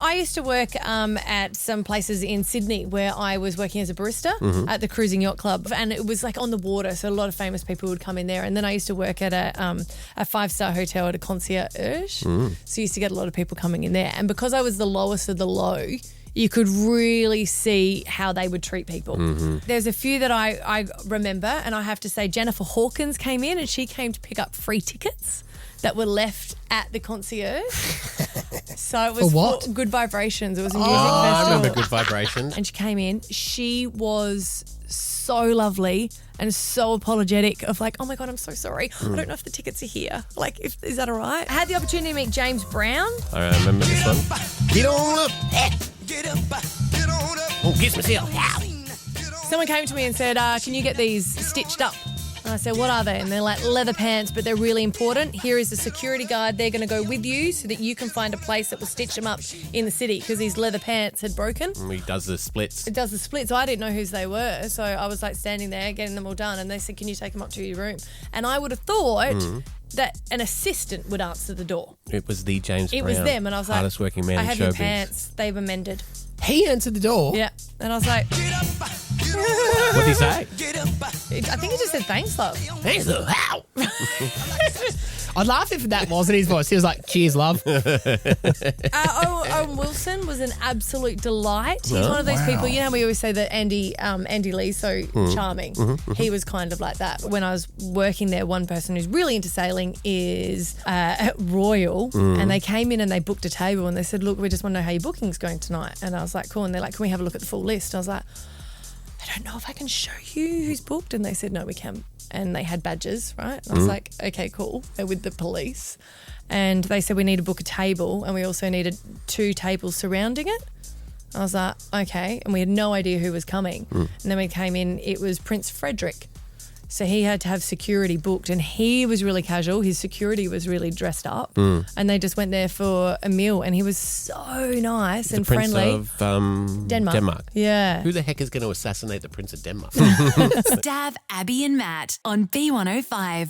I used to work at some places in Sydney where I was working as a barista at the Cruising Yacht Club, and it was like on the water, so a lot of famous people would come in there. And then I used to work at a 5-star hotel at a concierge, so I used to get a lot of people coming in there. And because I was the lowest of the low, you could really see how they would treat people. There's a few that I remember, and I have to say Jennifer Hawkins came in and she came to pick up free tickets that were left at the concierge. So it was For what? for Good Vibrations. It was a music I festival. remember Good Vibrations. And she came in. She was so lovely and so apologetic of like, oh my God, I'm so sorry. I don't know if the tickets are here. Like, is that all right? I had the opportunity to meet James Brown. I remember this one. Get on up. Get up, get on up. Oh, kiss myself. Someone came to me and said, can you get these stitched up? And I said, what are they? And they're like leather pants, but they're really important. Here is a security guard. They're going to go with you so that you can find a place that will stitch them up in the city because these leather pants had broken. He does the splits. It does the splits. So I didn't know whose they were. So I was like standing there getting them all done. And they said, can you take them up to your room? And I would have thought that an assistant would answer the door. It was the James Brown. It was them. And I was like, hardest working man I in have your showbiz. pants. They were mended. He answered the door. Yeah. And I was like, What did he say? I think he just said, thanks, love. Thanks, though. How? I'd laugh if that wasn't his voice. He was like, cheers, love. Owen Wilson was an absolute delight. He's one of those people, you know how we always say that Andy Lee's so charming. He was kind of like that. When I was working there, one person who's really into sailing is Royal, and they came in and they booked a table and they said, look, we just want to know how your booking's going tonight. And I was like, cool. And they're like, can we have a look at the full list? I was like, I don't know if I can show you who's booked. And they said, no, we can. And they had badges, right? And I was like, okay, cool. They're with the police. And they said, we need to book a table and we also needed 2 tables surrounding it. I was like, okay. And we had no idea who was coming. And then we came in, it was Prince Frederick. So he had to have security booked and he was really casual. His security was really dressed up and they just went there for a meal and he was so nice and Prince friendly. of Denmark. Yeah. Who the heck is going to assassinate the Prince of Denmark? Stab Abby and Matt on B105.